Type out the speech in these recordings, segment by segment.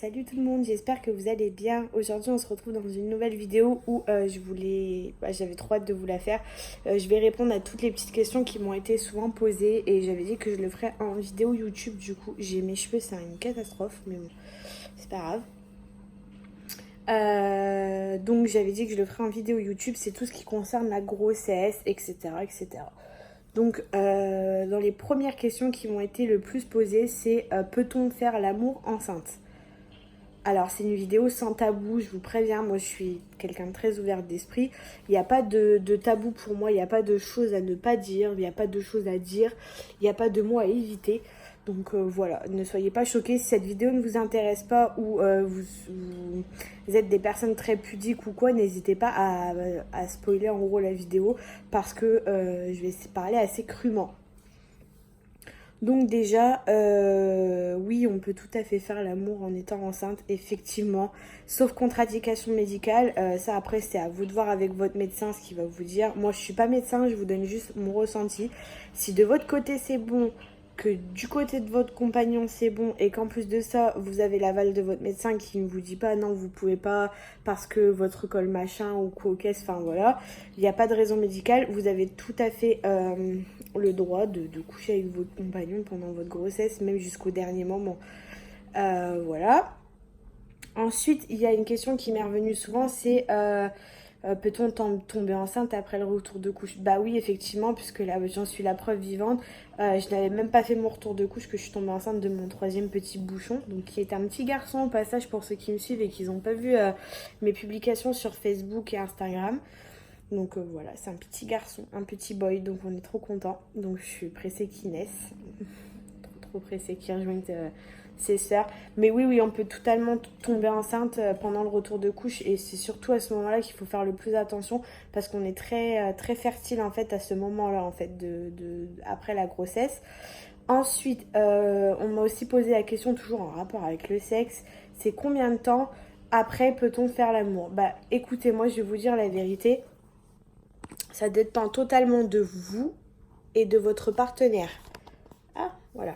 Salut tout le monde, j'espère que vous allez bien. Aujourd'hui on se retrouve dans une nouvelle vidéo où j'avais trop hâte de vous la faire. Je vais répondre à toutes les petites questions qui m'ont été souvent posées et j'avais dit que je le ferais en vidéo YouTube. Du coup j'ai mes cheveux, c'est une catastrophe, mais bon, c'est pas grave. Donc j'avais dit que je le ferais en vidéo YouTube, c'est tout ce qui concerne la grossesse, etc. etc. Donc dans les premières questions qui m'ont été le plus posées, c'est peut-on faire l'amour enceinte? Alors c'est une vidéo sans tabou, je vous préviens, moi je suis quelqu'un de très ouvert d'esprit. Il n'y a pas de tabou pour moi, il n'y a pas de choses à ne pas dire, il n'y a pas de choses à dire, il n'y a pas de mots à éviter. Donc voilà, ne soyez pas choqués si cette vidéo ne vous intéresse pas ou vous êtes des personnes très pudiques ou quoi, n'hésitez pas à spoiler en gros la vidéo parce que je vais parler assez crûment. Donc déjà, oui, on peut tout à fait faire l'amour en étant enceinte, effectivement, sauf contre-indication médicale. Ça après, c'est à vous de voir avec votre médecin ce qu'il va vous dire. Moi, je suis pas médecin, je vous donne juste mon ressenti. Si de votre côté c'est bon, que du côté de votre compagnon c'est bon, et qu'en plus de ça, vous avez l'aval de votre médecin qui ne vous dit pas non, vous pouvez pas parce que votre col machin ou quoi, enfin voilà, il n'y a pas de raison médicale. Vous avez tout à fait le droit de coucher avec votre compagnon pendant votre grossesse, même jusqu'au dernier moment. Voilà. Ensuite, il y a une question qui m'est revenue souvent, c'est peut-on tomber enceinte après le retour de couche? Bah oui, effectivement, puisque là, j'en suis la preuve vivante. Je n'avais même pas fait mon retour de couche que je suis tombée enceinte de mon troisième petit bouchon, donc qui est un petit garçon au passage pour ceux qui me suivent et qui n'ont pas vu mes publications sur Facebook et Instagram. Donc voilà, c'est un petit garçon, un petit boy, donc on est trop content. Donc je suis pressée qu'il naisse, trop pressée qu'il rejoigne ses sœurs. Mais oui, on peut totalement tomber enceinte pendant le retour de couche et c'est surtout à ce moment-là qu'il faut faire le plus attention parce qu'on est très fertile en fait à ce moment-là en fait après la grossesse. Ensuite, on m'a aussi posé la question toujours en rapport avec le sexe, c'est combien de temps après peut-on faire l'amour? Bah écoutez, moi je vais vous dire la vérité. Ça dépend totalement de vous et de votre partenaire. Ah, voilà.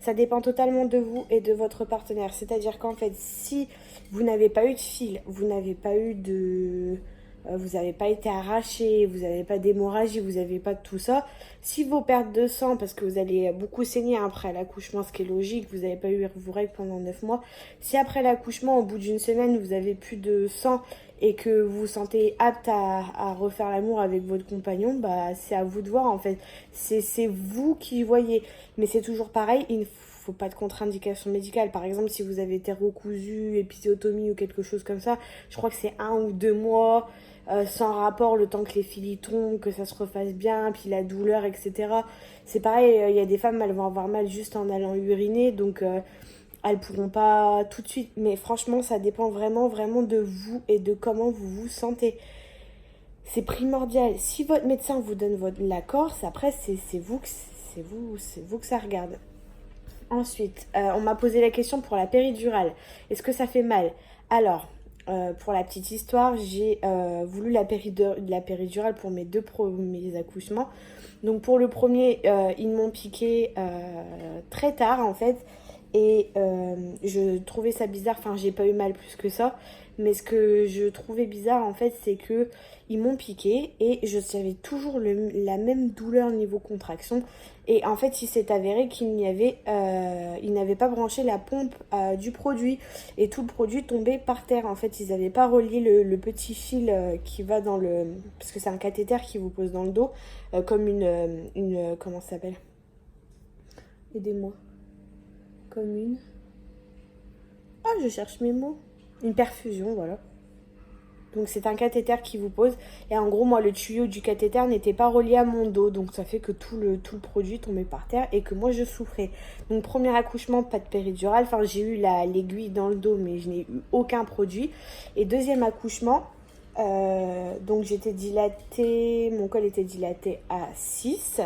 Ça dépend totalement de vous et de votre partenaire. C'est-à-dire qu'en fait, si vous n'avez pas eu de fil, vous n'avez pas eu de... vous n'avez pas été arraché, vous n'avez pas d'hémorragie, vous n'avez pas de tout ça. Si vos pertes de sang, parce que vous allez beaucoup saigner après l'accouchement, ce qui est logique, vous n'avez pas eu vos règles pendant 9 mois. Si après l'accouchement, au bout d'une semaine, vous avez plus de sang et que vous vous sentez apte à refaire l'amour avec votre compagnon, bah c'est à vous de voir en fait. C'est vous qui voyez. Mais c'est toujours pareil, il ne faut pas de contre-indication médicale. Par exemple, si vous avez été recousu, épisiotomie ou quelque chose comme ça, je crois que c'est 1 ou 2 mois. Sans rapport, le temps que les fils tombent, que ça se refasse bien, puis la douleur, etc. C'est pareil, il y a des femmes, elles vont avoir mal juste en allant uriner, donc elles pourront pas tout de suite. Mais franchement, ça dépend vraiment de vous et de comment vous vous sentez. C'est primordial. Si votre médecin vous donne l'accord, après c'est vous que ça regarde. Ensuite, on m'a posé la question pour la péridurale. Est-ce que ça fait mal? Alors, pour la petite histoire, j'ai voulu la péridurale pour mes 2 premiers accouchements. Donc pour le premier, ils m'ont piqué très tard en fait. Et je trouvais ça bizarre, enfin j'ai pas eu mal plus que ça. Mais ce que je trouvais bizarre en fait, c'est que ils m'ont piqué et j'avais toujours la même douleur niveau contraction. Et en fait, il s'est avéré qu'ils n'avaient pas branché la pompe du produit. Et tout le produit tombait par terre. En fait, ils n'avaient pas relié le petit fil qui va dans le... Parce que c'est un cathéter qui vous pose dans le dos. Comme une comment ça s'appelle? Aidez-moi. Comme une... Ah, je cherche mes mots. Une perfusion, voilà. Donc c'est un cathéter qui vous pose. Et en gros, moi, le tuyau du cathéter n'était pas relié à mon dos. Donc ça fait que tout le produit tombait par terre et que moi, je souffrais. Donc premier accouchement, pas de péridurale. Enfin, j'ai eu l'aiguille dans le dos, mais je n'ai eu aucun produit. Et deuxième accouchement, donc j'étais dilatée, mon col était dilaté à 6.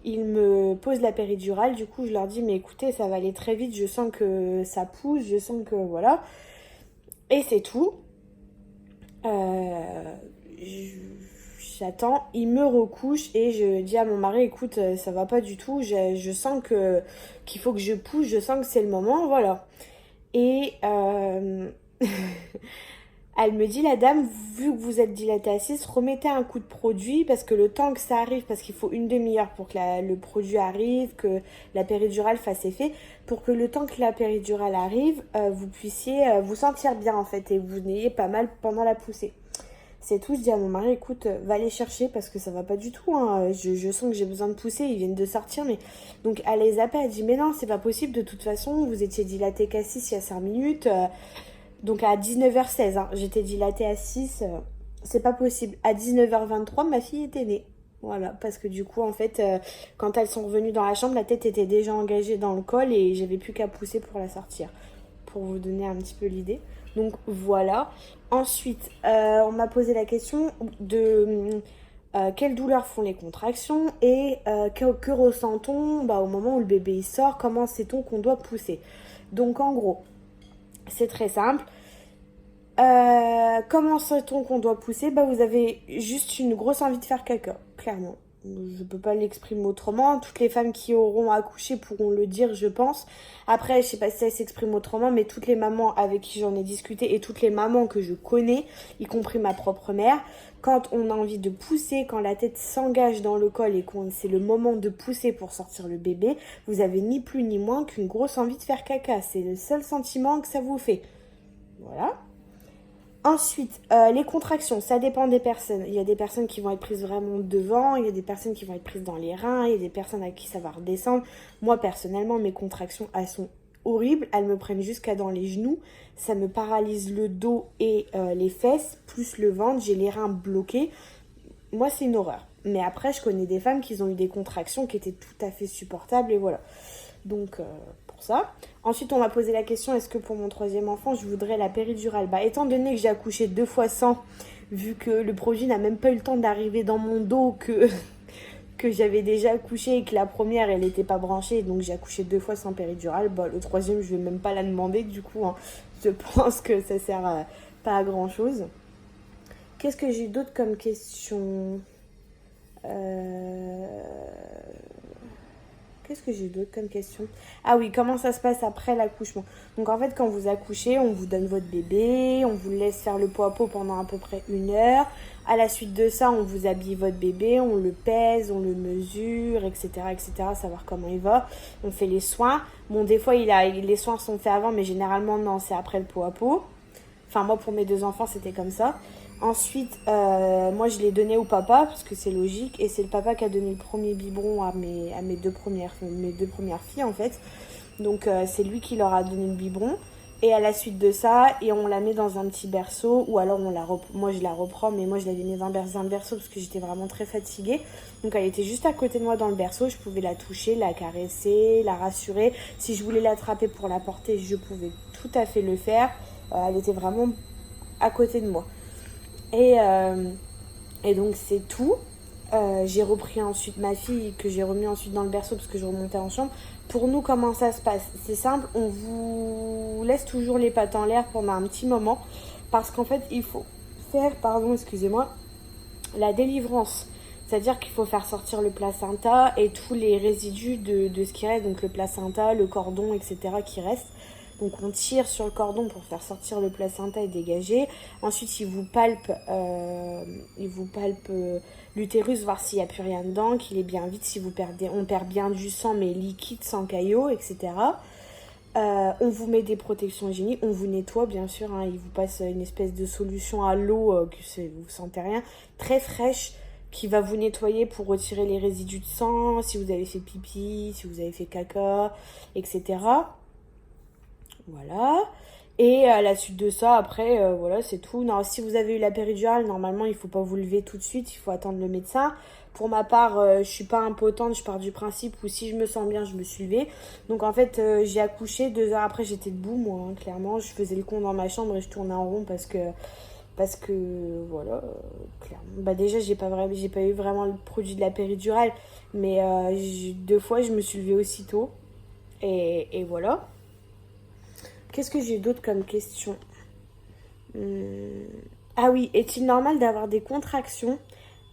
Ils me posent la péridurale. Du coup, je leur dis, mais écoutez, ça va aller très vite. Je sens que ça pousse, je sens que voilà. Et c'est tout. J'attends, il me recouche et je dis à mon mari, écoute, ça va pas du tout, je sens qu'il faut que je pousse, je sens que c'est le moment, voilà. Et elle me dit, la dame, vu que vous êtes dilatée à 6, remettez un coup de produit parce que le temps que ça arrive, parce qu'il faut une demi-heure pour que le produit arrive, que la péridurale fasse effet, pour que le temps que la péridurale arrive, vous puissiez vous sentir bien en fait et vous n'ayez pas mal pendant la poussée. C'est tout, je dis à mon mari, écoute, va les chercher parce que ça va pas du tout, hein. Je sens que j'ai besoin de pousser, ils viennent de sortir, mais... Donc elle les appelle, elle dit, mais non, c'est pas possible, de toute façon, vous étiez dilatée qu'à 6 il y a 5 minutes, donc à 19h16, hein, j'étais dilatée à 6, c'est pas possible. À 19h23, ma fille était née. Voilà, parce que du coup, en fait, quand elles sont revenues dans la chambre, la tête était déjà engagée dans le col et j'avais plus qu'à pousser pour la sortir. Pour vous donner un petit peu l'idée. Donc voilà. Ensuite, on m'a posé la question de quelles douleurs font les contractions et que ressent-on au moment où le bébé sort, comment sait-on qu'on doit pousser. Donc en gros, c'est très simple. Comment sait-on qu'on doit pousser? Vous avez juste une grosse envie de faire caca, clairement. Je peux pas l'exprimer autrement. Toutes les femmes qui auront accouché pourront le dire, je pense. Après, je sais pas si ça s'exprime autrement, mais toutes les mamans avec qui j'en ai discuté et toutes les mamans que je connais, y compris ma propre mère, quand on a envie de pousser, quand la tête s'engage dans le col et qu'on c'est le moment de pousser pour sortir le bébé, vous avez ni plus ni moins qu'une grosse envie de faire caca. C'est le seul sentiment que ça vous fait. Voilà. Ensuite, les contractions, ça dépend des personnes. Il y a des personnes qui vont être prises vraiment devant, il y a des personnes qui vont être prises dans les reins, il y a des personnes à qui ça va redescendre. Moi, personnellement, mes contractions, elles sont horribles. Elles me prennent jusqu'à dans les genoux. Ça me paralyse le dos et les fesses, plus le ventre. J'ai les reins bloqués. Moi, c'est une horreur. Mais après, je connais des femmes qui ont eu des contractions qui étaient tout à fait supportables et voilà. Donc, pour ça. Ensuite, on m'a posé la question, est-ce que pour mon troisième enfant, je voudrais la péridurale? Étant donné que j'ai accouché 2 fois sans, vu que le produit n'a même pas eu le temps d'arriver dans mon dos, que j'avais déjà accouché et que la première, elle n'était pas branchée, donc j'ai accouché 2 fois sans péridurale, le troisième, je vais même pas la demander, du coup, hein, je pense que ça sert pas à grand-chose. Qu'est-ce que j'ai d'autre comme question Qu'est-ce que j'ai d'autre comme question? Ah oui, comment ça se passe après l'accouchement? Donc en fait, quand vous accouchez, on vous donne votre bébé, on vous laisse faire le pot à pot pendant à peu près 1 heure. À la suite de ça, on vous habille votre bébé, on le pèse, on le mesure, etc., savoir comment il va. On fait les soins. Bon, des fois, les soins sont faits avant, mais généralement, non, c'est après le pot à pot. Enfin, moi, pour mes 2 enfants, c'était comme ça. Ensuite, moi, je l'ai donné au papa, parce que c'est logique. Et c'est le papa qui a donné le premier biberon à mes deux premières filles, en fait. Donc, c'est lui qui leur a donné le biberon. Et à la suite de ça, et on la met dans un petit berceau, ou alors moi je la reprends, mais moi je l'avais mis dans un berceau parce que j'étais vraiment très fatiguée. Donc elle était juste à côté de moi dans le berceau, je pouvais la toucher, la caresser, la rassurer. Si je voulais l'attraper pour la porter, je pouvais tout à fait le faire. Elle était vraiment à côté de moi. Et donc c'est tout. J'ai repris ensuite ma fille, que j'ai remis ensuite dans le berceau parce que je remontais en chambre. Pour nous, comment ça se passe? C'est simple, on vous laisse toujours les pattes en l'air pendant un petit moment parce qu'en fait, il faut faire, la délivrance. C'est-à-dire qu'il faut faire sortir le placenta et tous les résidus de ce qui reste, donc le placenta, le cordon, etc. qui reste. Donc on tire sur le cordon pour faire sortir le placenta et dégager. Ensuite, il vous palpe l'utérus, voir s'il n'y a plus rien dedans, qu'il est bien vide, si on perd bien du sang mais liquide, sans caillots, etc. On vous met des protections hygiéniques, on vous nettoie bien sûr, hein, il vous passe une espèce de solution à l'eau, vous sentez rien, très fraîche, qui va vous nettoyer pour retirer les résidus de sang, si vous avez fait pipi, si vous avez fait caca, etc. Voilà. Et à la suite de ça, après, voilà, c'est tout. Non, si vous avez eu la péridurale, normalement, il ne faut pas vous lever tout de suite, il faut attendre le médecin. Pour ma part, je suis pas impotente, je pars du principe où si je me sens bien, je me suis levée. Donc en fait, j'ai accouché, 2 heures après, j'étais debout, moi, hein, clairement. Je faisais le con dans ma chambre et je tournais en rond parce que voilà, clairement. Déjà, j'ai pas eu vraiment le produit de la péridurale, mais 2 fois, je me suis levée aussitôt. Et voilà. Qu'est-ce que j'ai d'autre comme question? Ah oui, est-il normal d'avoir des contractions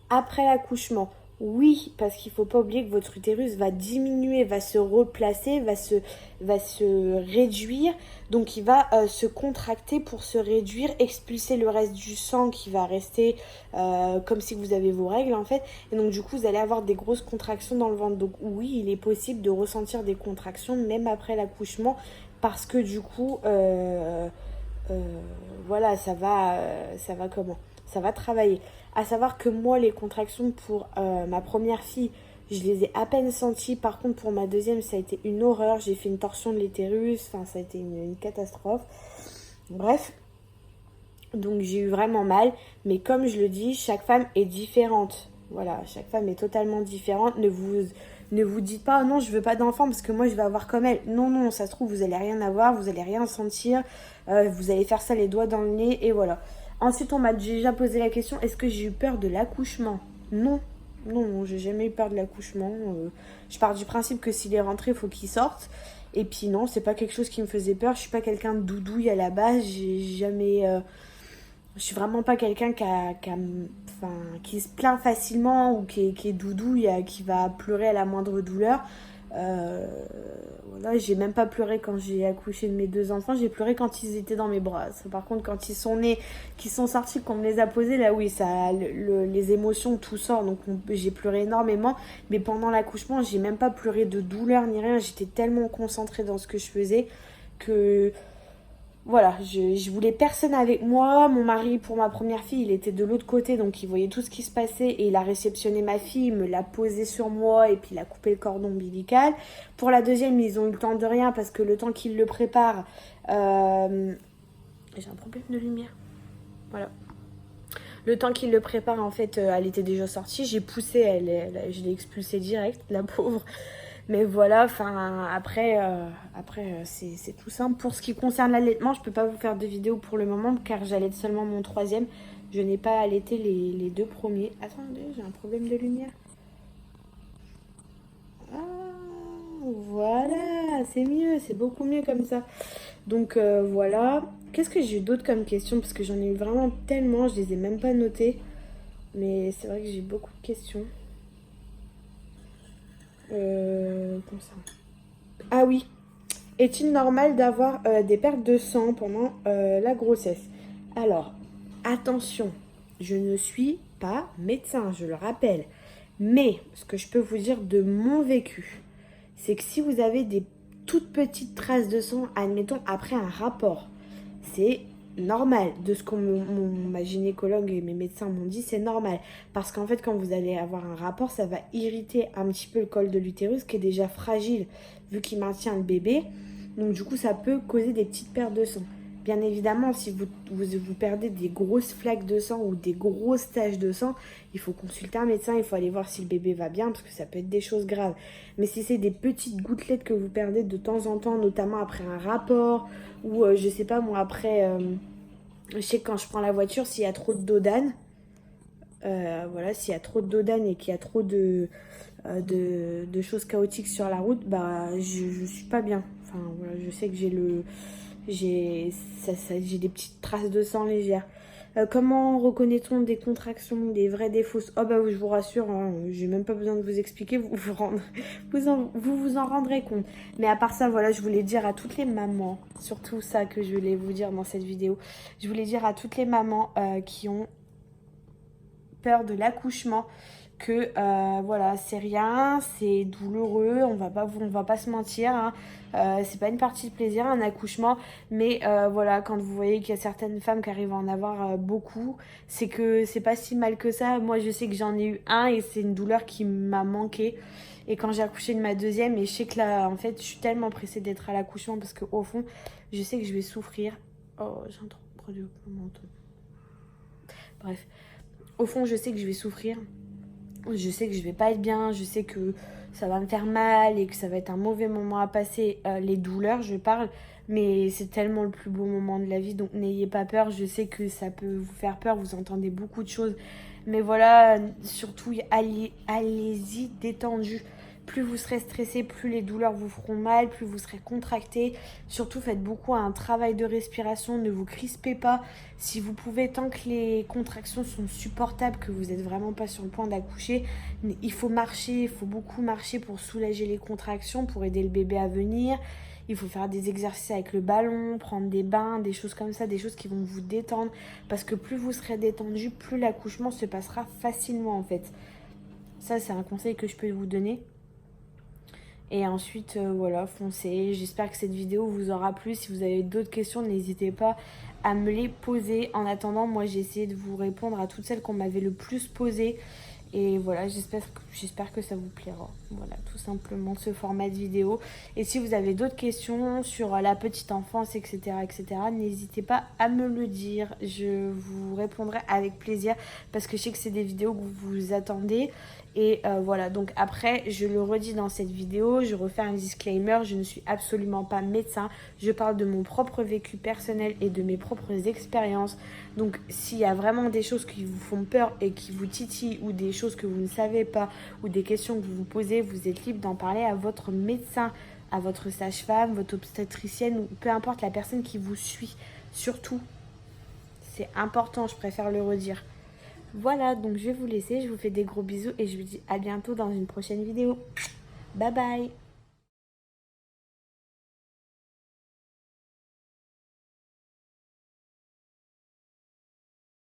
après l'accouchement? Oui, parce qu'il faut pas oublier que votre utérus va diminuer, va se replacer, va se réduire. Donc il va se contracter pour se réduire, expulser le reste du sang qui va rester comme si vous avez vos règles en fait. Et donc du coup vous allez avoir des grosses contractions dans le ventre. Donc oui, il est possible de ressentir des contractions même après l'accouchement parce que du coup, voilà, ça va comment? Ça va travailler. À savoir que moi, les contractions pour ma première fille, je les ai à peine senties. Par contre, pour ma deuxième, ça a été une horreur. J'ai fait une torsion de l'utérus. Enfin, ça a été une catastrophe. Bref, donc j'ai eu vraiment mal. Mais comme je le dis, chaque femme est différente. Voilà, chaque femme est totalement différente. Ne vous dites pas, oh non, je veux pas d'enfant parce que moi, je vais avoir comme elle. Non, non, ça se trouve, vous allez rien avoir, vous allez rien sentir. Vous allez faire ça les doigts dans le nez et voilà. Ensuite, on m'a déjà posé la question, est-ce que j'ai eu peur de l'accouchement? Non, non, non, j'ai jamais eu peur de l'accouchement. Je pars du principe que s'il est rentré, il faut qu'il sorte. Et puis non, c'est pas quelque chose qui me faisait peur. Je suis pas quelqu'un de doudouille à la base. J'ai jamais... je suis vraiment pas quelqu'un enfin, qui se plaint facilement ou qui est doudouille, qui va pleurer à la moindre douleur. Voilà, j'ai même pas pleuré quand j'ai accouché de mes 2 enfants, j'ai pleuré quand ils étaient dans mes bras. Par contre, quand ils sont nés, qu'ils sont sortis, qu'on me les a posés, là oui, ça, les émotions, tout sort. Donc j'ai pleuré énormément, mais pendant l'accouchement, j'ai même pas pleuré de douleur ni rien. J'étais tellement concentrée dans ce que je faisais que voilà, je voulais personne avec moi. Mon mari, pour ma première fille, il était de l'autre côté, donc il voyait tout ce qui se passait et il a réceptionné ma fille, il me l'a posée sur moi et puis il a coupé le cordon ombilical. Pour la deuxième, ils ont eu le temps de rien parce que le temps qu'ils le préparent, j'ai un problème de lumière. Voilà. Le temps qu'il le prépare, en fait, elle était déjà sortie. J'ai poussé, je l'ai expulsée direct, la pauvre. Mais voilà, enfin, après, c'est tout simple. Pour ce qui concerne l'allaitement, je peux pas vous faire de vidéo pour le moment car j'allaite seulement mon 3e. Je n'ai pas allaité les 2 premiers. Attendez, j'ai un problème de lumière. Ah, voilà, c'est mieux, c'est beaucoup mieux comme ça. Donc voilà. Qu'est-ce que j'ai eu d'autre comme question? Parce que j'en ai eu vraiment tellement, je les ai même pas notées. Mais c'est vrai que j'ai beaucoup de questions. Comme ça. Ah oui. Est-il normal d'avoir des pertes de sang pendant la grossesse? Alors, attention, je ne suis pas médecin, je le rappelle. Mais ce que je peux vous dire de mon vécu, c'est que si vous avez des toutes petites traces de sang, admettons après un rapport, c'est normal. De ce que ma gynécologue et mes médecins m'ont dit, c'est normal. Parce qu'en fait, quand vous allez avoir un rapport, ça va irriter un petit peu le col de l'utérus qui est déjà fragile vu qu'il maintient le bébé. Donc du coup, ça peut causer des petites pertes de sang. Bien évidemment, si vous perdez des grosses flaques de sang ou des grosses taches de sang, il faut consulter un médecin, il faut aller voir si le bébé va bien, parce que ça peut être des choses graves. Mais si c'est des petites gouttelettes que vous perdez de temps en temps, notamment après un rapport, ou je sais pas moi, après, je sais que quand je prends la voiture, s'il y a trop de dodane, voilà, s'il y a trop de dodane et qu'il y a trop de choses chaotiques sur la route, bah je suis pas bien. Enfin voilà, je sais que j'ai des petites traces de sang légères. Comment reconnaît-on des contractions, des vraies, des fausses? Oh bah je vous rassure, hein, j'ai même pas besoin de vous expliquer, vous en rendrez compte. Mais à part ça, voilà, je voulais dire à toutes les mamans, surtout ça que je voulais vous dire dans cette vidéo, je voulais dire à toutes les mamans qui ont peur de l'accouchement que voilà, c'est rien, c'est douloureux, on va pas se mentir, hein. C'est pas une partie de plaisir un accouchement, mais voilà, quand vous voyez qu'il y a certaines femmes qui arrivent à en avoir beaucoup, c'est que c'est pas si mal que ça. Moi je sais que j'en ai eu un et c'est une douleur qui m'a manqué. Et quand j'ai accouché de ma deuxième, et je sais que là en fait je suis tellement pressée d'être à l'accouchement parce que au fond je sais que je vais souffrir. Oh, j'ai un trop de produit au menton. Bref, au fond je sais que je vais souffrir. Je sais que je vais pas être bien, je sais que ça va me faire mal et que ça va être un mauvais moment à passer. Les douleurs, je parle, mais c'est tellement le plus beau moment de la vie, donc n'ayez pas peur. Je sais que ça peut vous faire peur, vous entendez beaucoup de choses. Mais voilà, surtout, allez-y détendu. Plus vous serez stressé, plus les douleurs vous feront mal, plus vous serez contracté. Surtout, faites beaucoup un travail de respiration, ne vous crispez pas. Si vous pouvez, tant que les contractions sont supportables, que vous n'êtes vraiment pas sur le point d'accoucher, il faut marcher, il faut beaucoup marcher pour soulager les contractions, pour aider le bébé à venir. Il faut faire des exercices avec le ballon, prendre des bains, des choses comme ça, des choses qui vont vous détendre. Parce que plus vous serez détendu, plus l'accouchement se passera facilement en fait. Ça, c'est un conseil que je peux vous donner. Et ensuite, voilà, foncez. J'espère que cette vidéo vous aura plu. Si vous avez d'autres questions, n'hésitez pas à me les poser. En attendant, moi, j'ai essayé de vous répondre à toutes celles qu'on m'avait le plus posées. Et voilà, j'espère que ça vous plaira. Voilà, tout simplement ce format de vidéo. Et si vous avez d'autres questions sur la petite enfance, etc., n'hésitez pas à me le dire. Je vous répondrai avec plaisir parce que je sais que c'est des vidéos que vous attendez. Et voilà, donc après, je le redis dans cette vidéo, je refais un disclaimer, je ne suis absolument pas médecin. Je parle de mon propre vécu personnel et de mes propres expériences. Donc s'il y a vraiment des choses qui vous font peur et qui vous titillent ou des choses que vous ne savez pas ou des questions que vous vous posez, vous êtes libre d'en parler à votre médecin, à votre sage-femme, votre obstétricienne ou peu importe la personne qui vous suit. Surtout, c'est important, je préfère le redire. Voilà, donc je vais vous laisser, je vous fais des gros bisous et je vous dis à bientôt dans une prochaine vidéo. Bye bye!